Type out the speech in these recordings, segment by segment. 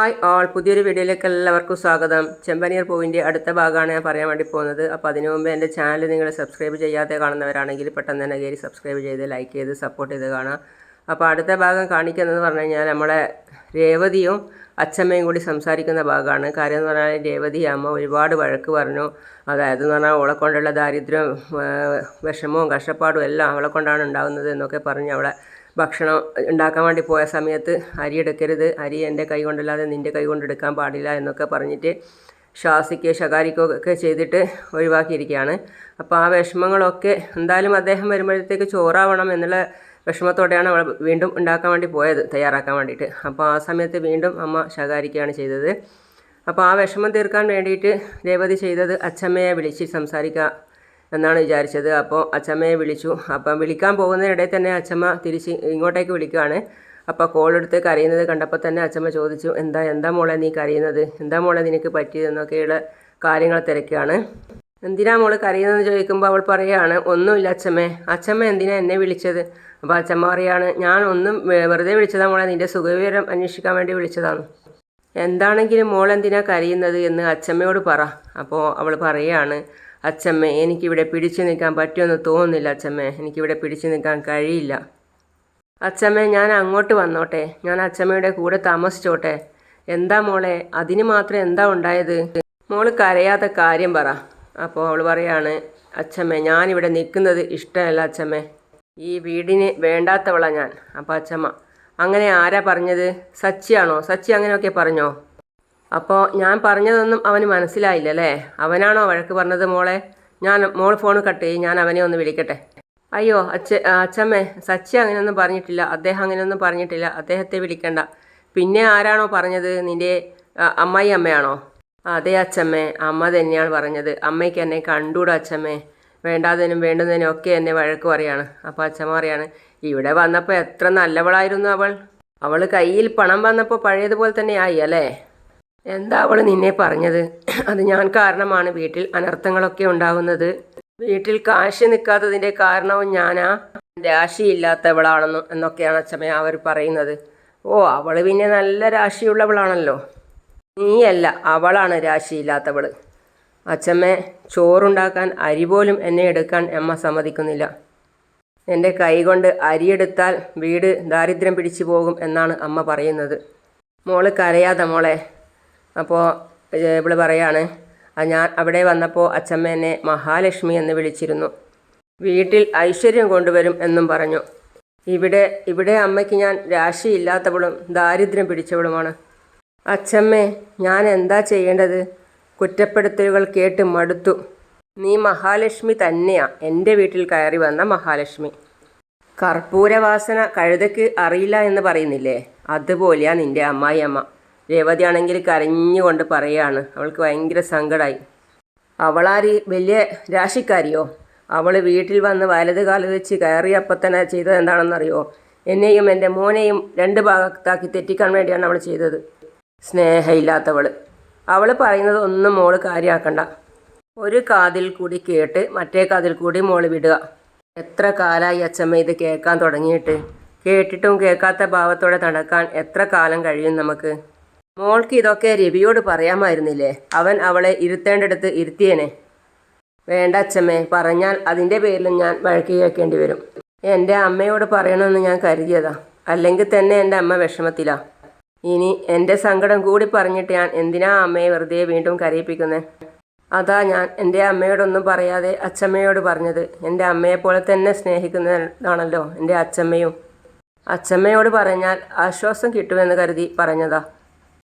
Hi all, പുതിയൊരു വീഡിയോയിലേക്ക് എല്ലാവർക്കും സ്വാഗതം. ചെമ്പനീർ പൂവിൻ്റെ അടുത്ത ഭാഗമാണ് ഞാൻ പറയാൻ വേണ്ടി പോകുന്നത്. അപ്പോൾ അതിനു മുമ്പ് എൻ്റെ ചാനൽ നിങ്ങൾ സബ്സ്ക്രൈബ് ചെയ്യാതെ കാണുന്നവരാണെങ്കിൽ പെട്ടെന്ന് തന്നെ കയറി സബ്സ്ക്രൈബ് ചെയ്ത് ലൈക്ക് ചെയ്ത് സപ്പോർട്ട് ചെയ്ത് കാണാം. അപ്പോൾ അടുത്ത ഭാഗം കാണിക്കുന്നതെന്ന് പറഞ്ഞു കഴിഞ്ഞാൽ നമ്മളെ രേവതിയും അച്ചമ്മയും കൂടി സംസാരിക്കുന്ന ഭാഗമാണ്. കാര്യം എന്ന് പറഞ്ഞാൽ രേവതി അമ്മ ഒരുപാട് വഴക്ക് പറഞ്ഞു. അതായത് എന്ന് പറഞ്ഞാൽ അവളെ കൊണ്ടുള്ള ദാരിദ്ര്യവും വിഷമവും കഷ്ടപ്പാടും എല്ലാം അവളെ കൊണ്ടാണ് ഉണ്ടാകുന്നത് എന്നൊക്കെ പറഞ്ഞ് അവളെ ഭക്ഷണം ഉണ്ടാക്കാൻ വേണ്ടി പോയ സമയത്ത് അരി എടുക്കരുത്, അരി എൻ്റെ കൈ കൊണ്ടല്ലാതെ നിൻ്റെ കൈ കൊണ്ട് എടുക്കാൻ പാടില്ല എന്നൊക്കെ പറഞ്ഞിട്ട് ശകാരിക്കുകയൊക്കെ ചെയ്തിട്ട് ഒഴിവാക്കിയിരിക്കുകയാണ്. അപ്പോൾ ആ വിഷമങ്ങളൊക്കെ എന്തായാലും അദ്ദേഹം വരുമ്പോഴത്തേക്ക് ചോറാവണം എന്നുള്ള വിഷമത്തോടെയാണ് അവൾ വീണ്ടും ഉണ്ടാക്കാൻ വേണ്ടി പോയത്, തയ്യാറാക്കാൻ വേണ്ടിയിട്ട്. അപ്പോൾ ആ സമയത്ത് വീണ്ടും അമ്മ ശകാരിക്കുകയാണ് ചെയ്തത്. അപ്പോൾ ആ വിഷമം തീർക്കാൻ വേണ്ടിയിട്ട് രേവതി ചെയ്തത് അച്ചമ്മയെ വിളിച്ച് സംസാരിക്കുക എന്നാണ് വിചാരിച്ചത്. അപ്പോൾ അച്ചമ്മയെ വിളിച്ചു. അപ്പം വിളിക്കാൻ പോകുന്നതിനിടയിൽ തന്നെ അച്ചമ്മ തിരിച്ച് ഇങ്ങോട്ടേക്ക് വിളിക്കുകയാണ്. അപ്പോൾ കോളെടുത്ത് കരയുന്നത് കണ്ടപ്പോൾ തന്നെ അച്ചമ്മ ചോദിച്ചു, എന്താ മോളെ നീ കരയുന്നത്, എന്താ മോളെ നിനക്ക് പറ്റിയതെന്നൊക്കെയുള്ള കാര്യങ്ങൾ തിരക്കുകയാണ്. എന്തിനാ മോള് കരയുന്നതെന്ന് ചോദിക്കുമ്പോൾ അവൾ പറയുകയാണ്, ഒന്നുമില്ല അച്ചമ്മേ, അച്ചമ്മ എന്തിനാ എന്നെ വിളിച്ചത്. അപ്പോൾ അച്ചമ്മ പറയുകയാണ്, ഞാൻ ഒന്നും വെറുതെ വിളിച്ചതാ മോളെ, നിൻ്റെ സുഖവിവരം അന്വേഷിക്കാൻ വേണ്ടി വിളിച്ചതാണ്. എന്താണെങ്കിലും മോളെന്തിനാ കരയുന്നത് എന്ന് അച്ചമ്മയോട് പറ. അപ്പോൾ അവൾ പറയുകയാണ്, അച്ചമ്മേ എനിക്കിവിടെ പിടിച്ചു നിൽക്കാൻ പറ്റുമെന്ന് തോന്നുന്നില്ല അച്ചമ്മേ, എനിക്കിവിടെ പിടിച്ചു നിൽക്കാൻ കഴിയില്ല. അച്ചമ്മേ ഞാൻ അങ്ങോട്ട് വന്നോട്ടെ, ഞാൻ അച്ചമ്മയുടെ കൂടെ താമസിച്ചോട്ടെ. എന്താ മോളെ, അതിന് മാത്രം എന്താ ഉണ്ടായത്, മോള് കരയാത്ത കാര്യം പറ. അപ്പോൾ അവൾ പറയാണ്, അച്ചമ്മേ ഞാനിവിടെ നിൽക്കുന്നത് ഇഷ്ടമല്ല അച്ചമ്മേ, ഈ വീടിന് വേണ്ടാത്തവളാണ് ഞാൻ. അപ്പോൾ അച്ചമ്മ, അങ്ങനെ ആരാ പറഞ്ഞത്, സച്ചിയാണോ, സച്ചി അങ്ങനെയൊക്കെ പറഞ്ഞോ. അപ്പോൾ ഞാൻ പറഞ്ഞതൊന്നും അവന് മനസ്സിലായില്ലല്ലേ, അവനാണോ വഴക്ക് പറഞ്ഞത് മോളെ. മോൾ ഫോൺ കട്ട് ചെയ്യും, ഞാൻ അവനെ ഒന്ന് വിളിക്കട്ടെ. അയ്യോ അച്ചമ്മേ, സച്ചി അങ്ങനെയൊന്നും പറഞ്ഞിട്ടില്ല, അദ്ദേഹം അങ്ങനെയൊന്നും പറഞ്ഞിട്ടില്ല, അദ്ദേഹത്തെ വിളിക്കണ്ട. പിന്നെ ആരാണോ പറഞ്ഞത്, നിൻ്റെ അമ്മയാണോ. അതെ അച്ചമ്മേ, അമ്മ തന്നെയാണ് പറഞ്ഞത്. അമ്മയ്ക്ക് എന്നെ കണ്ടൂടാ അച്ചമ്മേ, വേണ്ടാതിനും വേണ്ടുന്നതിനും ഒക്കെ എന്നെ വഴക്ക് പറയാണ്. അപ്പോൾ അച്ചമ്മ പറയാണ്, ഇവിടെ വന്നപ്പോൾ എത്ര നല്ലവളായിരുന്നു അവൾ കയ്യിൽ പണം വന്നപ്പോൾ പഴയതുപോലെ തന്നെ ആയി അല്ലേ. എന്താ അവൾ നിന്നെ പറഞ്ഞത്, അത് ഞാൻ കാരണമാണ് വീട്ടിൽ അനർത്ഥങ്ങളൊക്കെ ഉണ്ടാകുന്നത്. വീട്ടിൽ കാശ് നിൽക്കാത്തതിൻ്റെ കാരണവും ഞാനാ, രാശിയില്ലാത്തവളാണെന്നും എന്നൊക്കെയാണ് അച്ചമ്മ അവർ പറയുന്നത്. ഓ അവൾ പിന്നെ നല്ല രാശിയുള്ളവളാണല്ലോ. നീയല്ല, അവളാണ് രാശിയില്ലാത്തവൾ. അച്ചമ്മ ചോറുണ്ടാക്കാൻ അരി പോലും എന്നെ എടുക്കാൻ അമ്മ സമ്മതിക്കുന്നില്ല. എൻ്റെ കൈ കൊണ്ട് അരിയെടുത്താൽ വീട് ദാരിദ്ര്യം പിടിച്ചു പോകും എന്നാണ് അമ്മ പറയുന്നത്. മോള് കരയാതെ മോളെ. അപ്പോൾ ഇവൾ പറയാണ്, ഞാൻ അവിടെ വന്നപ്പോൾ അച്ചമ്മ എന്നെ മഹാലക്ഷ്മി എന്ന് വിളിച്ചിരുന്നു, വീട്ടിൽ ഐശ്വര്യം കൊണ്ടുവരും എന്നും പറഞ്ഞു. ഇവിടെ അമ്മയ്ക്ക് ഞാൻ രാശിയില്ലാത്തവളും ദാരിദ്ര്യം പിടിച്ചവളുമാണ്. അച്ചമ്മേ ഞാൻ എന്താ ചെയ്യേണ്ടത്, കുറ്റപ്പെടുത്തലുകൾ കേട്ട് മടുത്തു. നീ മഹാലക്ഷ്മി തന്നെയാ, എൻ്റെ വീട്ടിൽ കയറി വന്ന മഹാലക്ഷ്മി. കർപ്പൂരവാസന കഴുതയ്ക്ക് അറിയില്ല എന്ന് പറയുന്നില്ലേ, അതുപോലെയാ നിൻ്റെ അമ്മായിയമ്മ. രേവതിയാണെങ്കിൽ കരഞ്ഞുകൊണ്ട് പറയുകയാണ്, അവൾക്ക് ഭയങ്കര സങ്കടമായി. അവളാരി വലിയ രാശിക്കാരിയോ, അവൾ വീട്ടിൽ വന്ന് വലത് കാല് വെച്ച് കയറിയപ്പോൾ തന്നെ ചെയ്തത് എന്താണെന്നറിയോ, എന്നെയും എൻ്റെ മോനെയും രണ്ട് ഭാഗത്താക്കി തെറ്റിക്കാൻ വേണ്ടിയാണ് അവൾ ചെയ്തത്. സ്നേഹമില്ലാത്തവൾ. അവൾ പറയുന്നത് ഒന്നും മോള് കാര്യമാക്കണ്ട. ഒരു കാതിൽ കൂടി കേട്ട് മറ്റേ കാതിൽ കൂടി മോള് വിടുക. എത്ര കാലമായി അച്ചമ്മ ഇത് കേൾക്കാൻ തുടങ്ങിയിട്ട്, കേട്ടിട്ടും കേൾക്കാത്ത ഭാവത്തോടെ നടക്കാൻ എത്ര കാലം കഴിയും നമുക്ക്. മോൾക്ക് ഇതൊക്കെ രവിയോട് പറയാമായിരുന്നില്ലേ, അവൻ അവളെ ഇരുത്തേണ്ടടുത്ത് ഇരുത്തിയേനെ. വേണ്ട അച്ചമ്മേ, പറഞ്ഞാൽ അതിൻ്റെ പേരിലും ഞാൻ വഴക്ക് കേൾക്കേണ്ടി വരും. എൻ്റെ അമ്മയോട് പറയണമെന്ന് ഞാൻ കരുതിയതാ, അല്ലെങ്കിൽ തന്നെ എൻ്റെ അമ്മ വിഷമത്തിലാ. ഇനി എൻ്റെ സങ്കടം കൂടി പറഞ്ഞിട്ട് ഞാൻ എന്തിനാ അമ്മയെ വെറുതെ വീണ്ടും കരയിപ്പിക്കുന്നത്. അതാ ഞാൻ എൻ്റെ അമ്മയോടൊന്നും പറയാതെ അച്ചമ്മയോട് പറഞ്ഞത്. എൻ്റെ അമ്മയെപ്പോലെ തന്നെ സ്നേഹിക്കുന്നതാണല്ലോ എൻ്റെ അച്ചമ്മയും. അച്ചമ്മയോട് പറഞ്ഞാൽ ആശ്വാസം കിട്ടുമെന്ന് കരുതി പറഞ്ഞതാ.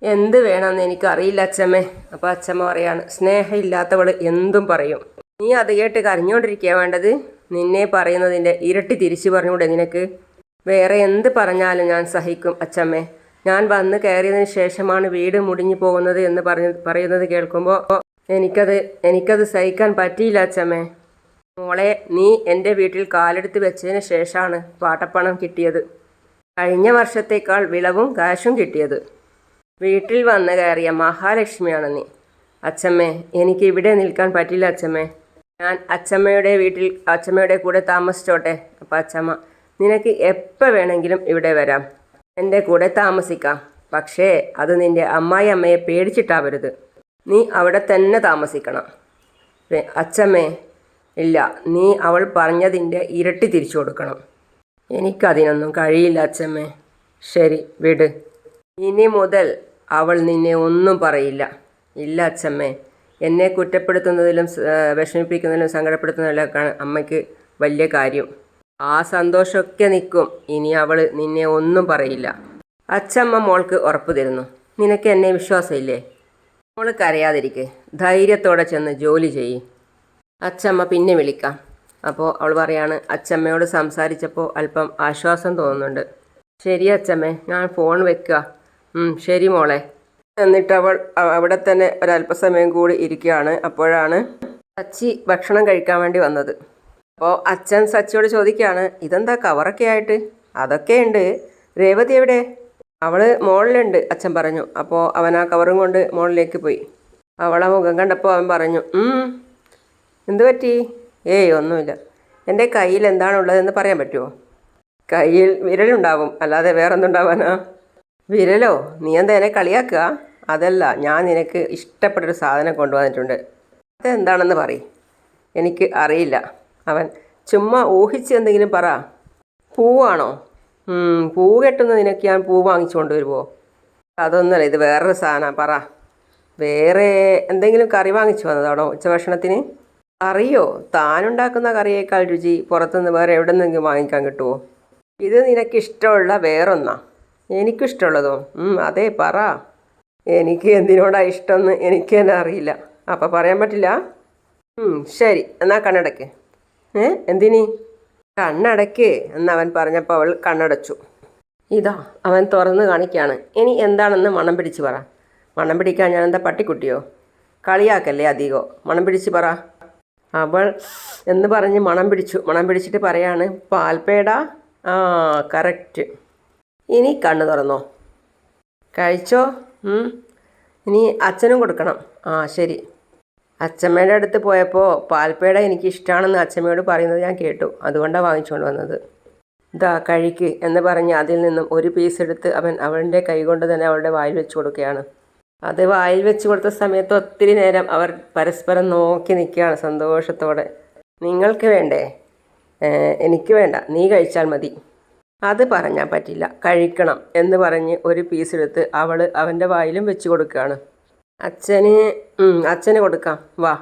എന്ത് വേണമെന്ന് എനിക്കറിയില്ല അച്ചമ്മേ. അപ്പോൾ അച്ചമ്മ പറയാണ്, സ്നേഹമില്ലാത്തവൾ എന്തും പറയും. നീ അത് കേട്ട് കരഞ്ഞുകൊണ്ടിരിക്കുക വേണ്ടത്, നിന്നെ പറയുന്നതിൻ്റെ ഇരട്ടി തിരിച്ചു പറഞ്ഞുകൂടെ നിനക്ക്. വേറെ എന്ത് പറഞ്ഞാലും ഞാൻ സഹിക്കും അച്ചമ്മേ. ഞാൻ വന്ന് കയറിയതിന് ശേഷമാണ് വീട് മുടിഞ്ഞു പോകുന്നത് എന്ന് പറയുന്നത് കേൾക്കുമ്പോൾ എനിക്കത് സഹിക്കാൻ പറ്റിയില്ല അച്ചമ്മേ. മോളെ, നീ എൻ്റെ വീട്ടിൽ കാലെടുത്ത് വെച്ചതിന് ശേഷമാണ് പാട്ടപ്പണം കിട്ടിയത്, കഴിഞ്ഞ വർഷത്തേക്കാൾ വിളവും കാശും കിട്ടിയത്. വീട്ടിൽ വന്ന് കയറിയ മഹാലക്ഷ്മിയാണ് നീ. അച്ചമ്മേ എനിക്ക് ഇവിടെ നിൽക്കാൻ പറ്റില്ല അച്ചമ്മേ, ഞാൻ അച്ചമ്മയുടെ കൂടെ താമസിച്ചോട്ടെ. അപ്പം അച്ചമ്മ, നിനക്ക് എപ്പോൾ വേണമെങ്കിലും ഇവിടെ വരാം, എൻ്റെ കൂടെ താമസിക്കാം. പക്ഷേ അത് നിൻ്റെ അമ്മായിയമ്മയെ പേടിച്ചിട്ടാവരുത്. നീ അവിടെ തന്നെ താമസിക്കണം. അച്ചമ്മേ, ഇല്ല, നീ അവൾ പറഞ്ഞതിൻ്റെ ഇരട്ടി തിരിച്ചു കൊടുക്കണം. എനിക്കതിനൊന്നും കഴിയില്ല അച്ചമ്മേ. ശരി, വിട്. ഇനി മുതൽ അവൾ നിന്നെ ഒന്നും പറയില്ല. ഇല്ല അച്ചമ്മേ, എന്നെ കുറ്റപ്പെടുത്തുന്നതിലും വിഷമിപ്പിക്കുന്നതിലും സങ്കടപ്പെടുത്തുന്നതിലൊക്കെയാണ് അമ്മയ്ക്ക് വലിയ കാര്യം. ആ സന്തോഷമൊക്കെ നിൽക്കും. ഇനി അവൾ നിന്നെ ഒന്നും പറയില്ല. അച്ചമ്മ മോൾക്ക് ഉറപ്പ് തരുന്നു. നിനക്ക് എന്നെ വിശ്വാസമില്ലേ? മോൾ കരയാതിരിക്കെ, ധൈര്യത്തോടെ ചെന്ന് ജോലി ചെയ്യ്. അച്ചമ്മ പിന്നെ വിളിക്കാം. അപ്പോൾ അവൾ പറയാണ്, അച്ചമ്മയോട് സംസാരിച്ചപ്പോൾ അല്പം ആശ്വാസം തോന്നുന്നുണ്ട്. ശരി അച്ചമ്മേ, ഞാൻ ഫോൺ വെക്കുക. ശരി മോളെ. എന്നിട്ട് അവൾ അവിടെ തന്നെ ഒരല്പസമയം കൂടി ഇരിക്കുകയാണ്. അപ്പോഴാണ് സച്ചി ഭക്ഷണം കഴിക്കാൻ വേണ്ടി വന്നത്. അപ്പോൾ അച്ഛൻ സച്ചിയോട് ചോദിക്കുകയാണ്, ഇതെന്താ കവറൊക്കെ ആയിട്ട്? അതൊക്കെ ഉണ്ട്. രേവതി എവിടെ? അവൾ മോളിലുണ്ട്, അച്ഛൻ പറഞ്ഞു. അപ്പോൾ അവൻ ആ കവറും കൊണ്ട് മോളിലേക്ക് പോയി. അവളെ മുഖം കണ്ടപ്പോൾ അവൻ പറഞ്ഞു, എന്തു പറ്റി? ഏയ് ഒന്നുമില്ല. എൻ്റെ കയ്യിൽ എന്താണുള്ളതെന്ന് പറയാൻ പറ്റുമോ? കയ്യിൽ വിരലുണ്ടാവും, അല്ലാതെ വേറെന്തുണ്ടാവാനാ? വിരലോ? നീ എന്താ എന്നെ കളിയാക്കുക? അതല്ല, ഞാൻ നിനക്ക് ഇഷ്ടപ്പെട്ടൊരു സാധനം കൊണ്ടുവന്നിട്ടുണ്ട്. അതെന്താണെന്ന് പറയും. എനിക്ക് അറിയില്ല. അവൻ ചുമ്മാ ഊഹിച്ച് എന്തെങ്കിലും പറ. പൂവാണോ? പൂ കെട്ടുന്ന നിനക്ക് ഞാൻ പൂ വാങ്ങിച്ചു കൊണ്ടുവരുമോ? അതൊന്നുമല്ല, ഇത് വേറൊരു സാധനം. പറ. വേറെ എന്തെങ്കിലും കറി വാങ്ങിച്ചു വന്നതാണോ ഉച്ചഭക്ഷണത്തിന്? അറിയോ, താനുണ്ടാക്കുന്ന കറിയേക്കാൾ രുചി പുറത്തുനിന്ന് വേറെ എവിടെ നിന്നെങ്കിലും വാങ്ങിക്കാൻ കിട്ടുമോ? ഇത് നിനക്കിഷ്ടമുള്ള വേറൊന്നാ? എനിക്കിഷ്ടമുള്ളതോ? അതെ, പറ. എനിക്ക് എന്തിനോടാണ് ഇഷ്ടമെന്ന് എനിക്ക് തന്നെ അറിയില്ല. അപ്പം പറയാൻ പറ്റില്ല? ശരി, എന്നാൽ കണ്ണടയ്ക്ക്. എന്തിനി? കണ്ണടയ്ക്ക് എന്നവൻ പറഞ്ഞപ്പോൾ അവൾ കണ്ണടച്ചു. ഇതാ അവൻ തുറന്ന് കാണിക്കുകയാണ്. ഇനി എന്താണെന്ന് മണം പിടിച്ച് പറ. മണം പിടിക്കാൻ ഞാൻ എന്താ പട്ടിക്കുട്ടിയോ? കളിയാക്കല്ലേ അധികോ. മണം പിടിച്ച് പറ. അവൾ എന്ന് പറഞ്ഞ് മണം പിടിച്ചു. മണം പിടിച്ചിട്ട് പറയാണ്, പാൽപ്പേട. കറക്റ്റ്. ഇനി കണ്ണ് തുറന്നോ. കഴിച്ചോ. ഇനി അച്ഛനും കൊടുക്കണം. ശരി. അച്ഛമ്മയുടെ അടുത്ത് പോയപ്പോൾ പാൽപ്പേട എനിക്ക് ഇഷ്ടമാണെന്ന് അച്ഛമ്മയോട് പറയുന്നത് ഞാൻ കേട്ടു. അതുകൊണ്ടാണ് വാങ്ങിച്ചുകൊണ്ട് വന്നത്. ഇതാ കഴിക്ക് എന്ന് പറഞ്ഞ് അതിൽ നിന്നും ഒരു പീസ് എടുത്ത് അവൻ അവളുടെ കൈകൊണ്ട് തന്നെ അവളുടെ വായിൽ വെച്ച് കൊടുക്കുകയാണ്. അത് വായിൽ വെച്ച് കൊടുത്ത സമയത്ത് ഒത്തിരി നേരം അവർ പരസ്പരം നോക്കി നിൽക്കുകയാണ് സന്തോഷത്തോടെ. നിങ്ങൾക്ക് വേണ്ടേ? എനിക്ക് വേണ്ട, നീ കഴിച്ചാൽ മതി. അത് പറഞ്ഞാൽ പറ്റില്ല, കഴിക്കണം എന്ന് പറഞ്ഞ് ഒരു പീസ് എടുത്ത് അവൾ അവൻ്റെ വായിലും വെച്ച് കൊടുക്കുകയാണ്. അച്ഛന് കൊടുക്കാം, വാ.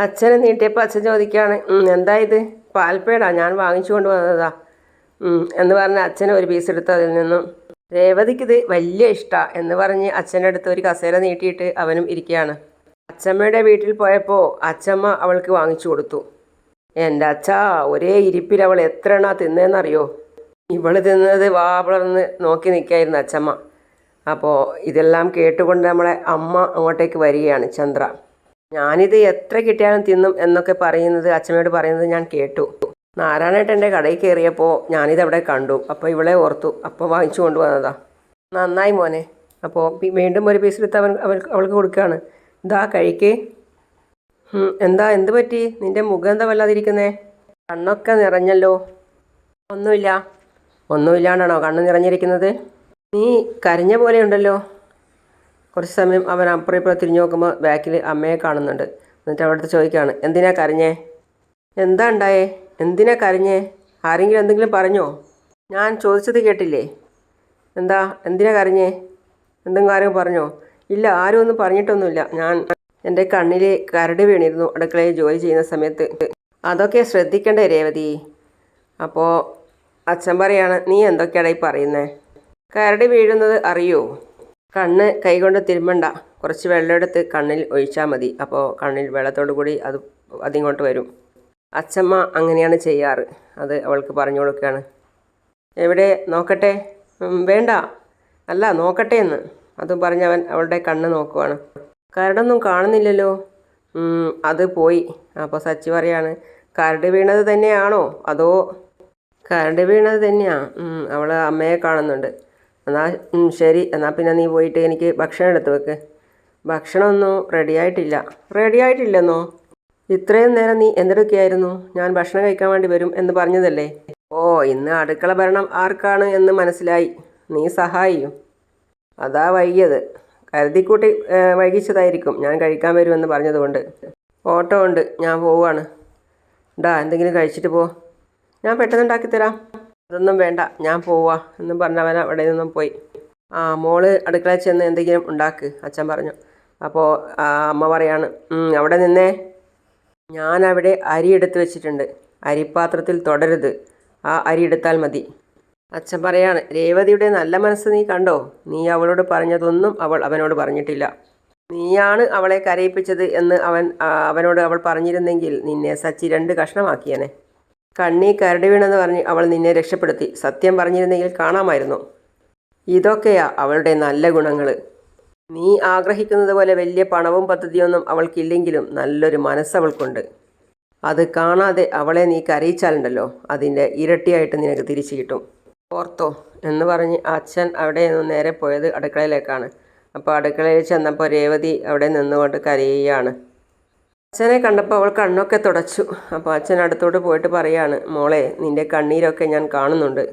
അച്ഛനെ നീട്ടിയപ്പോൾ അച്ഛൻ ചോദിക്കുകയാണ്, എന്താ ഇത്? പാൽപ്പേടാ, ഞാൻ വാങ്ങിച്ചു കൊണ്ട് വന്നതാ എന്ന് പറഞ്ഞ് അച്ഛന് ഒരു പീസ് എടുത്ത് അതിൽ നിന്നും. രേവതിക്കിത് വലിയ ഇഷ്ടമാണ് എന്ന് പറഞ്ഞ് അച്ഛൻ്റെ അടുത്ത് ഒരു കസേര നീട്ടിയിട്ട് അവനും ഇരിക്കുകയാണ്. അച്ഛമ്മയുടെ വീട്ടിൽ പോയപ്പോൾ അച്ഛമ്മ അവൾക്ക് വാങ്ങിച്ചു കൊടുത്തു. എൻ്റെ അച്ഛാ, ഒരേ ഇരിപ്പിൽ അവൾ എത്ര എണ്ണ തിന്നതെന്നറിയോ? ഇവൾ തിന്നത് വാ വളർന്ന് നോക്കി നിൽക്കായിരുന്നു അച്ഛമ്മ. അപ്പോൾ ഇതെല്ലാം കേട്ടുകൊണ്ട് നമ്മളെ അമ്മ അങ്ങോട്ടേക്ക് വരികയാണ്, ചന്ദ്ര. ഞാനിത് എത്ര കിട്ടിയാലും തിന്നും എന്നൊക്കെ പറയുന്നത് അച്ഛമ്മയോട് പറയുന്നത് ഞാൻ കേട്ടു. നാരായണേട്ടൻ്റെ കടയിൽ കയറിയപ്പോൾ ഞാനിതവിടെ കണ്ടു. അപ്പോൾ ഇവളെ ഓർത്തു. അപ്പോൾ വാങ്ങിച്ചു കൊണ്ടുവന്നതാ. നന്നായി മോനെ. അപ്പോൾ വീണ്ടും ഒരു പീസ് എടുത്ത് അവൾക്ക് കൊടുക്കുകയാണ്. ഇതാ കഴിക്ക്. എന്ത് പറ്റി? നിൻ്റെ മുഖം എന്താ വല്ലാതിരിക്കുന്നേ? കണ്ണൊക്കെ നിറഞ്ഞല്ലോ. ഒന്നുമില്ലാണ്ടാണോ കണ്ണ് നിറഞ്ഞിരിക്കുന്നത്? നീ കരഞ്ഞ പോലെ ഉണ്ടല്ലോ. കുറച്ച് സമയം അവൻ അപ്പുറം ഇപ്പുറം തിരിഞ്ഞു നോക്കുമ്പോൾ ബാക്കിൽ അമ്മയെ കാണുന്നുണ്ട്. എന്നിട്ട് അവിടുത്തെ ചോദിക്കുകയാണ്, എന്തിനാ കരഞ്ഞേ? എന്താ ഉണ്ടായേ? എന്തിനാ കരഞ്ഞേ? ആരെങ്കിലും എന്തെങ്കിലും പറഞ്ഞോ? ഞാൻ ചോദിച്ചത് കേട്ടില്ലേ? എന്തിനാ കരഞ്ഞേ? എന്തെങ്കിലും ആരും പറഞ്ഞോ? ഇല്ല, ആരും ഒന്നും പറഞ്ഞിട്ടൊന്നുമില്ല. എൻ്റെ കണ്ണിൽ കരട് വീണിരുന്നു അടുക്കളയിൽ ജോലി ചെയ്യുന്ന സമയത്ത്. അതൊക്കെ ശ്രദ്ധിക്കണ്ടേ രേവതി? അപ്പോൾ അച്ഛൻ പറയാണ്, നീ എന്തൊക്കെയാണ് ഈ പറയുന്നത്? കരട് വീഴുന്നത് അറിയോ? കണ്ണ് കൈകൊണ്ട് തിരുമ്മണ്ട, കുറച്ച് വെള്ളം എടുത്ത് കണ്ണിൽ ഒഴിച്ചാൽ മതി. അപ്പോൾ കണ്ണിൽ വെള്ളത്തോടു കൂടി അതിങ്ങോട്ട് വരും. അച്ഛമ്മ അങ്ങനെയാണ് ചെയ്യാറ്. അത് അവൾക്ക് പറഞ്ഞു കൊടുക്കുകയാണ്. എവിടെ നോക്കട്ടെ? വേണ്ട, അല്ല നോക്കട്ടെ എന്ന് അതും പറഞ്ഞവൻ അവളുടെ കണ്ണ് നോക്കുവാണ്. കരടൊന്നും കാണുന്നില്ലല്ലോ. അത് പോയി. അപ്പോൾ സച്ചി പറയാണ്, കരട് വീണത് തന്നെയാണോ അതോ? കരട് വീണത് തന്നെയാണ്. അവൾ അമ്മയെ കാണുന്നുണ്ട്. എന്നാൽ ശരി, എന്നാൽ പിന്നെ നീ പോയിട്ട് എനിക്ക് ഭക്ഷണം എടുത്ത് വെക്ക്. ഭക്ഷണമൊന്നും റെഡിയായിട്ടില്ലെന്നോ? ഇത്രയും നേരം നീ എന്തെടുക്കുകയായിരുന്നു? ഞാൻ ഭക്ഷണം കഴിക്കാൻ വേണ്ടി വരും എന്ന് പറഞ്ഞതല്ലേ? ഇന്ന് അടുക്കള ഭരണം ആർക്കാണ് എന്ന് മനസ്സിലായി. നീ സഹായിയും. അതാ വൈകിയത്. കരുതിക്കൂട്ടി വൈകിച്ചതായിരിക്കും ഞാൻ കഴിക്കാൻ വരുമെന്ന് പറഞ്ഞതുകൊണ്ട്. ഓട്ടോ ഉണ്ട്, ഞാൻ പോവുകയാണ്. എന്തെങ്കിലും കഴിച്ചിട്ട് പോ. ഞാൻ പെട്ടെന്ന് ഉണ്ടാക്കിത്തരാം. അതൊന്നും വേണ്ട, ഞാൻ പോവാ എന്നും പറഞ്ഞവൻ അവിടെ നിന്നും പോയി. മോള് അടുക്കളയിൽ ചെന്ന് എന്തെങ്കിലും ഉണ്ടാക്ക്, അച്ഛൻ പറഞ്ഞു. അപ്പോൾ അമ്മ പറയാണ്, അവിടെ നിന്നേ, ഞാനവിടെ അരി എടുത്ത് വെച്ചിട്ടുണ്ട്, അരിപ്പാത്രത്തിൽ തൊടരുത്, ആ അരി എടുത്താൽ മതി. അച്ഛൻ പറയാണ്, രേവതിയുടെ നല്ല മനസ്സ് നീ കണ്ടോ? നീ അവളോട് പറഞ്ഞതൊന്നും അവൾ അവനോട് പറഞ്ഞിട്ടില്ല. നീയാണ് അവളെ കരയിപ്പിച്ചത് എന്ന് അവനോട് അവൾ പറഞ്ഞിരുന്നെങ്കിൽ നിന്നെ സച്ചി 2 കഷ്ണമാക്കിയനെ. കണ്ണി കരടി വീണെന്ന് പറഞ്ഞ് അവൾ നിന്നെ രക്ഷപ്പെടുത്തി. സത്യം പറഞ്ഞിരുന്നെങ്കിൽ കാണാമായിരുന്നു. ഇതൊക്കെയാ അവളുടെ നല്ല ഗുണങ്ങൾ. നീ ആഗ്രഹിക്കുന്നത് പോലെ വലിയ പണവും പദ്ധതിയൊന്നും അവൾക്കില്ലെങ്കിലും നല്ലൊരു മനസ്സവൾക്കുണ്ട്. അത് കാണാതെ അവളെ നീ കരയിച്ചാലുണ്ടല്ലോ, അതിൻ്റെ ഇരട്ടിയായിട്ട് നിനക്ക് തിരിച്ചു കിട്ടും. ഓർത്തോ എന്ന് പറഞ്ഞ് അച്ഛൻ അവിടെ നിന്ന് നേരെ പോയത് അടുക്കളയിലേക്കാണ്. അപ്പോൾ അടുക്കളയിൽ ചെന്നപ്പോൾ രേവതി അവിടെ നിന്നുകൊണ്ട് കരയുകയാണ്. അച്ഛനെ കണ്ടപ്പോൾ അവൾ കണ്ണൊക്കെ തുടച്ചു. അപ്പോൾ അച്ഛൻ അടുത്തോട്ട് പോയിട്ട് പറയാണ്, മോളെ, നിൻ്റെ കണ്ണീരൊക്കെ ഞാൻ കാണുന്നുണ്ട്.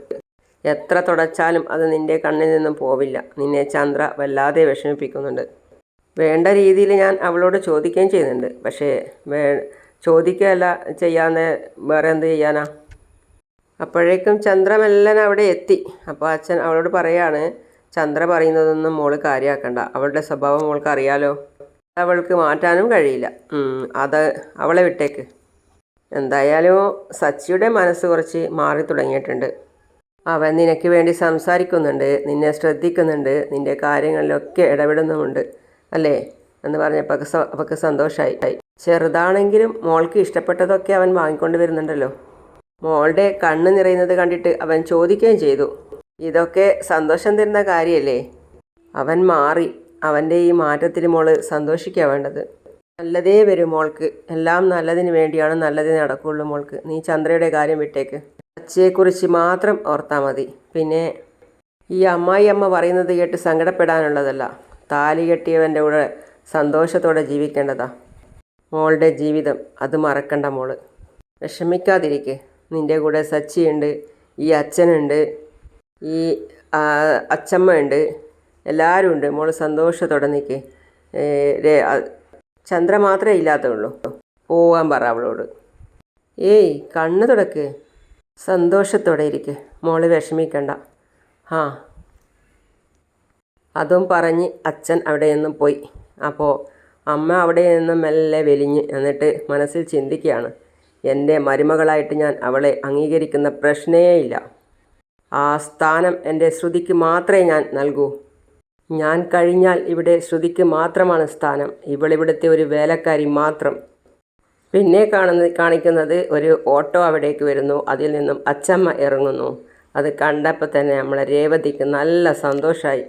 എത്ര തുടച്ചാലും അത് നിൻ്റെ കണ്ണിൽ നിന്നും പോവില്ല. നിന്നെ ചന്ദ്ര വല്ലാതെ വിഷമിപ്പിക്കുന്നുണ്ട്. വേണ്ട രീതിയിൽ ഞാൻ അവളോട് ചോദിക്കുകയും ചെയ്യുന്നുണ്ട്. പക്ഷേ ചോദിക്കുകയല്ല ചെയ്യാന്ന് വേറെ എന്ത് ചെയ്യാനാ? അപ്പോഴേക്കും ചന്ദ്രമെല്ലാം അവിടെ എത്തി. അപ്പോൾ അച്ഛൻ അവളോട് പറയാണ്, ചന്ദ്ര പറയുന്നതൊന്നും മോള് കാര്യമാക്കണ്ട. അവളുടെ സ്വഭാവം മോൾക്ക് അറിയാലോ, അവൾക്ക് മാറ്റാനും കഴിയില്ല. അത് അവളെ വിട്ടേക്ക്. എന്തായാലും സച്ചിയുടെ മനസ്സ് കുറച്ച് മാറി തുടങ്ങിയിട്ടുണ്ട്. അവൻ നിനക്ക് വേണ്ടി സംസാരിക്കുന്നുണ്ട്, നിന്നെ ശ്രദ്ധിക്കുന്നുണ്ട്, നിൻ്റെ കാര്യങ്ങളിലൊക്കെ ഇടപെടുന്നുമുണ്ട് അല്ലേ എന്ന് പറഞ്ഞപ്പോൾ അവൾക്ക് സന്തോഷമായി. ചെറുതാണെങ്കിലും മോൾക്ക് ഇഷ്ടപ്പെട്ടതൊക്കെ അവൻ വാങ്ങിക്കൊണ്ട് വരുന്നുണ്ടല്ലോ. മോളുടെ കണ്ണ് നിറയുന്നത് കണ്ടിട്ട് അവൻ ചോദിക്കുകയും ചെയ്തു. ഇതൊക്കെ സന്തോഷം തരുന്ന കാര്യമല്ലേ? അവൻ മാറി. അവൻ്റെ ഈ മാറ്റത്തിൽ മോള് സന്തോഷിക്കുക വേണ്ടത്. നല്ലതേ വരും മോൾക്ക്. എല്ലാം നല്ലതിന് വേണ്ടിയാണ്, നല്ലതേ നടക്കുള്ളൂ മോൾക്ക്. നീ ചന്ദ്രയുടെ കാര്യം വിട്ടേക്ക്. അച്ഛയെക്കുറിച്ച് മാത്രം ഓർത്താൽ മതി. പിന്നെ ഈ അമ്മ പറയുന്നത് കേട്ട് സങ്കടപ്പെടാനുള്ളതല്ല. താലി കെട്ടിയവൻ്റെ കൂടെ സന്തോഷത്തോടെ ജീവിക്കേണ്ടതാ മോളുടെ ജീവിതം. അത് മറക്കണ്ട മോള്. വിഷമിക്കാതിരിക്കെ. നിൻ്റെ കൂടെ സച്ചിയുണ്ട്, ഈ അച്ഛനുണ്ട്, ഈ അച്ചമ്മ ഉണ്ട്, എല്ലാവരും ഉണ്ട്. മോള് സന്തോഷത്തോടെ നിൽക്ക്. ചന്ദ്ര മാത്രമേ ഇല്ലാത്തുള്ളൂ. പോവാൻ പറ അവളോട്. കണ്ണ് തുടക്ക്. സന്തോഷത്തോടെ ഇരിക്ക്. മോള് വിഷമിക്കണ്ട. അതും പറഞ്ഞ് അച്ഛൻ അവിടെ നിന്നും പോയി. അപ്പോൾ അമ്മ അവിടെ നിന്നും മെല്ലെ വെലിഞ്ഞ് എന്നിട്ട് മനസ്സിൽ ചിന്തിക്കുകയാണ്, എൻ്റെ മരുമകളായിട്ട് ഞാൻ അവളെ അംഗീകരിക്കുന്ന പ്രശ്നേയില്ല. ആ സ്ഥാനം എൻ്റെ ശ്രുതിക്ക് മാത്രമേ ഞാൻ നൽകൂ. ഞാൻ കഴിഞ്ഞാൽ ഇവിടെ ശ്രുതിക്ക് മാത്രമാണ് സ്ഥാനം. ഇവളിവിടുത്തെ ഒരു വേലക്കാരി മാത്രം. പിന്നെ കാണിക്കുന്നത് ഒരു ഓട്ടോ അവിടേക്ക് വരുന്നു. അതിൽ നിന്നും അച്ചമ്മ ഇറങ്ങുന്നു. അത് കണ്ടപ്പോൾ തന്നെ നമ്മളെ രേവതിക്ക് നല്ല സന്തോഷമായി.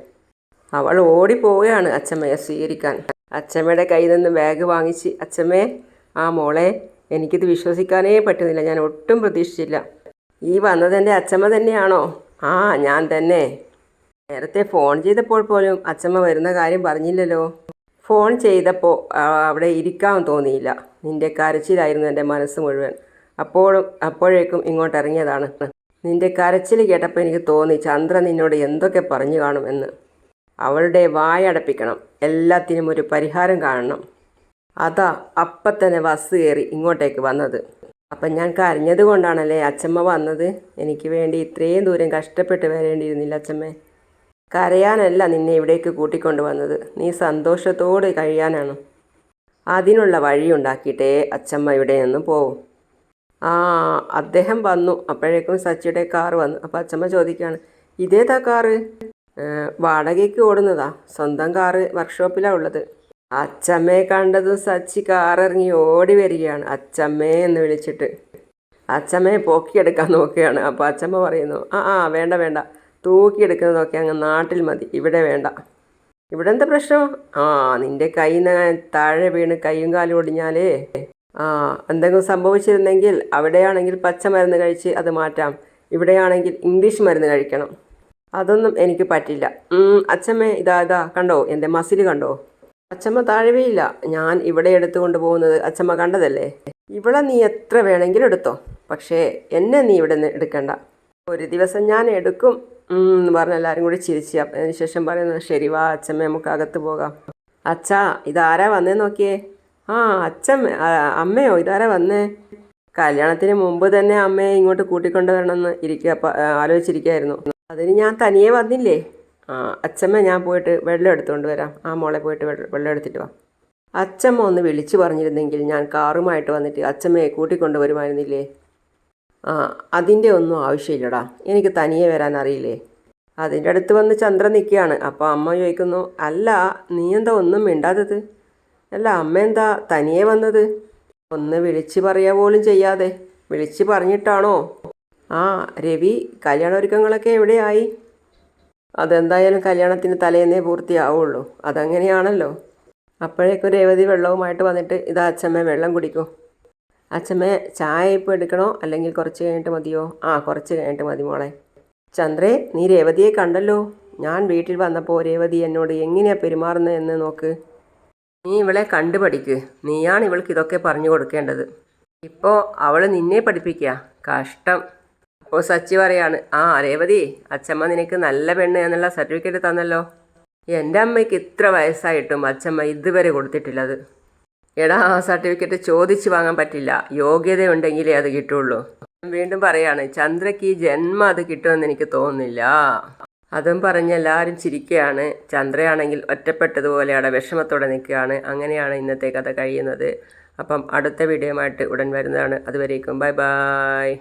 അവൾ ഓടിപ്പോവുകയാണ് അച്ചമ്മയെ സ്വീകരിക്കാൻ. അച്ചമ്മയുടെ കയ്യിൽ നിന്ന് ബാഗ് വാങ്ങിച്ച്, അച്ചമ്മേ, മോളെ, എനിക്കിത് വിശ്വസിക്കാനേ പറ്റുന്നില്ല. ഞാൻ ഒട്ടും പ്രതീക്ഷിച്ചില്ല. ഈ വന്നതെൻ്റെ അച്ചമ്മ തന്നെയാണോ? ഞാൻ തന്നെ. നേരത്തെ ഫോൺ ചെയ്തപ്പോൾ പോലും അച്ചമ്മ വരുന്ന കാര്യം പറഞ്ഞില്ലല്ലോ. ഫോൺ ചെയ്തപ്പോൾ അവിടെ ഇരിക്കാൻ തോന്നിയില്ല. നിൻ്റെ കരച്ചിലായിരുന്നു എൻ്റെ മനസ്സ് മുഴുവൻ. അപ്പോഴേക്കും ഇങ്ങോട്ട് ഇറങ്ങിയതാണ്. നിൻ്റെ കരച്ചിൽ കേട്ടപ്പോൾ എനിക്ക് തോന്നി ചന്ദ്ര നിന്നോട് എന്തൊക്കെ പറഞ്ഞു കാണും എന്ന്. അവളുടെ വായടപ്പിക്കണം. എല്ലാത്തിനും ഒരു പരിഹാരം കാണണം. അതാ അപ്പം തന്നെ ബസ് കയറി ഇങ്ങോട്ടേക്ക് വന്നത്. അപ്പം ഞാൻ കരഞ്ഞത് കൊണ്ടാണല്ലേ അച്ചമ്മ വന്നത്. എനിക്ക് വേണ്ടി ഇത്രയും ദൂരം കഷ്ടപ്പെട്ട് വരേണ്ടിയിരുന്നില്ല അച്ചമ്മേ. കരയാനല്ല നിന്നെ ഇവിടേക്ക് കൂട്ടിക്കൊണ്ടു വന്നത്. നീ സന്തോഷത്തോടെ കഴിയാനാണ്. അതിനുള്ള വഴിയുണ്ടാക്കിയിട്ടേ അച്ചമ്മ ഇവിടെ നിന്നും പോവും. അദ്ദേഹം വന്നു. അപ്പോഴേക്കും സച്ചിയുടെ കാറ് വന്നു. അപ്പോൾ അച്ചമ്മ ചോദിക്കുകയാണ്, ഇതേതാ കാറ്? വാടകയ്ക്ക് ഓടുന്നതാ. സ്വന്തം കാറ് വർക്ക്ഷോപ്പിലാണ് ഉള്ളത്. അച്ചമ്മയെ കണ്ടതും സച്ചി കാറിറങ്ങി ഓടി വരികയാണ്, അച്ചമ്മേ എന്ന് വിളിച്ചിട്ട്. അച്ചമ്മയെ പൊക്കിയെടുക്കാൻ നോക്കുകയാണ്. അപ്പോൾ അച്ചമ്മ പറയുന്നു, വേണ്ട വേണ്ട, തൂക്കിയെടുക്കുന്നതൊക്കെ അങ്ങ് നാട്ടിൽ മതി, ഇവിടെ വേണ്ട. ഇവിടെ എന്താ പ്രശ്നം? നിൻ്റെ കയ്യിൽ നിന്ന് താഴെ വീണ് കയ്യും കാലും ഒടിഞ്ഞാലേ എന്തെങ്കിലും സംഭവിച്ചിരുന്നെങ്കിൽ അവിടെയാണെങ്കിൽ പച്ചമരുന്ന് കഴിച്ച് അത് മാറ്റാം. ഇവിടെയാണെങ്കിൽ ഇംഗ്ലീഷ് മരുന്ന് കഴിക്കണം. അതൊന്നും എനിക്ക് പറ്റില്ല. അച്ചമ്മേ, ഇതാ കണ്ടോ, എൻ്റെ മസിൽ കണ്ടോ? അച്ചമ്മ താഴെ വീയില്ല. ഞാൻ ഇവിടെ എടുത്തുകൊണ്ട് പോകുന്നത് അച്ചമ്മ കണ്ടതല്ലേ. ഇവിടെ നീ എത്ര വേണമെങ്കിലും എടുത്തോ, പക്ഷേ എന്നെ നീ ഇവിടെ നിന്ന് എടുക്കണ്ട. ഒരു ദിവസം ഞാൻ എടുക്കും എന്ന് പറഞ്ഞ് എല്ലാവരും കൂടി ചിരിച്ചു. അതിന് ശേഷം പറയുന്നു, ശരി വാ അച്ഛമ്മ നമുക്ക് അകത്ത് പോകാം. അച്ഛാ ഇതാരാ വന്നേ നോക്കിയേ. ആ അച്ഛമ്മ അമ്മയോ ഇതാരാ വന്നേ? കല്യാണത്തിന് മുമ്പ് തന്നെ അമ്മയെ ഇങ്ങോട്ട് കൂട്ടിക്കൊണ്ടുവരണമെന്ന് ആലോചിച്ചിരിക്കുകയായിരുന്നു. അതിന് ഞാൻ തനിയെ വന്നില്ലേ. ആ അച്ഛമ്മ ഞാൻ പോയിട്ട് വെള്ളം എടുത്തുകൊണ്ട് വരാം. ആ മോളെ പോയിട്ട് വെള്ളം എടുത്തിട്ട് വാ. അച്ഛമ്മ ഒന്ന് വിളിച്ചു പറഞ്ഞിരുന്നെങ്കിൽ ഞാൻ കാറുമായിട്ട് വന്നിട്ട് അച്ഛമ്മയെ കൂട്ടിക്കൊണ്ടുവരുമായിരുന്നില്ലേ. ആ അതിൻ്റെ ഒന്നും ആവശ്യമില്ലടാ, എനിക്ക് തനിയെ വരാൻ അറിയില്ലേ. അതിൻ്റെ അടുത്ത് വന്ന് ചന്ദ്രൻ നിൽക്കുകയാണ്. അപ്പോൾ അമ്മ ചോദിക്കുന്നു, അല്ല നീ എന്താ ഒന്നും മിണ്ടാത്തത്? അല്ല അമ്മ എന്താ തനിയെ വന്നത്? ഒന്ന് വിളിച്ച് പറയുക പോലും ചെയ്യാതെ. വിളിച്ച് പറഞ്ഞിട്ടാണോ? ആ രവി കല്യാണൊരുക്കങ്ങളൊക്കെ എവിടെയായി? അതെന്തായാലും കല്യാണത്തിന് തലേന്നേ പൂർത്തിയാവുള്ളൂ. അതങ്ങനെയാണല്ലോ. അപ്പോഴേക്കും രേവതി വെള്ളവുമായിട്ട് വന്നിട്ട്, ഇതാ അച്ഛമ്മ വെള്ളം കുടിക്കൂ. അച്ഛമ്മ ചായ ഇപ്പോൾ എടുക്കണോ അല്ലെങ്കിൽ കുറച്ച് കഴിഞ്ഞിട്ട് മതിയോ? ആ കുറച്ച് കഴിഞ്ഞിട്ട് മതി മോളെ. ചന്ദ്രേ നീ രേവതിയെ കണ്ടല്ലോ. ഞാൻ വീട്ടിൽ വന്നപ്പോൾ രേവതി എന്നോട് എങ്ങനെയാണ് പെരുമാറുന്നത് എന്ന് നോക്ക്. നീ ഇവളെ കണ്ടുപഠിക്ക്. നീയാണ് ഇവൾക്ക് ഇതൊക്കെ പറഞ്ഞു കൊടുക്കേണ്ടത്. ഇപ്പോൾ അവൾ നിന്നെ പഠിപ്പിക്കുക. കഷ്ടം. അപ്പോൾ സച്ചി പറയാണ്, ആ രേവതി അച്ഛമ്മ നിനക്ക് നല്ല പെണ്ണ് എന്നുള്ള സർട്ടിഫിക്കറ്റ് തന്നല്ലോ. എൻ്റെ അമ്മയ്ക്ക് ഇത്ര വയസ്സായിട്ടും അച്ഛമ്മ ഇതുവരെ കൊടുത്തിട്ടില്ലത്. എടാ ആ സർട്ടിഫിക്കറ്റ് ചോദിച്ച് വാങ്ങാൻ പറ്റില്ല, യോഗ്യതയുണ്ടെങ്കിലേ അത് കിട്ടുള്ളൂ. വീണ്ടും പറയാണ്, ചന്ദ്രയ്ക്ക് ഈ ജന്മം അത് കിട്ടുമെന്ന് എനിക്ക് തോന്നുന്നില്ല. അതും പറഞ്ഞ് എല്ലാവരും ചിരിക്കുകയാണ്. ചന്ദ്രയാണെങ്കിൽ ഒറ്റപ്പെട്ടതുപോലെ അവിടെ വിഷമത്തോടെ നിൽക്കുകയാണ്. അങ്ങനെയാണ് ഇന്നത്തെ കഥ കഴിയുന്നത്. അപ്പം അടുത്ത വീഡിയോയുമായിട്ട് ഉടൻ വരുന്നതാണ്. അതുവരേക്കും ബൈ ബൈ.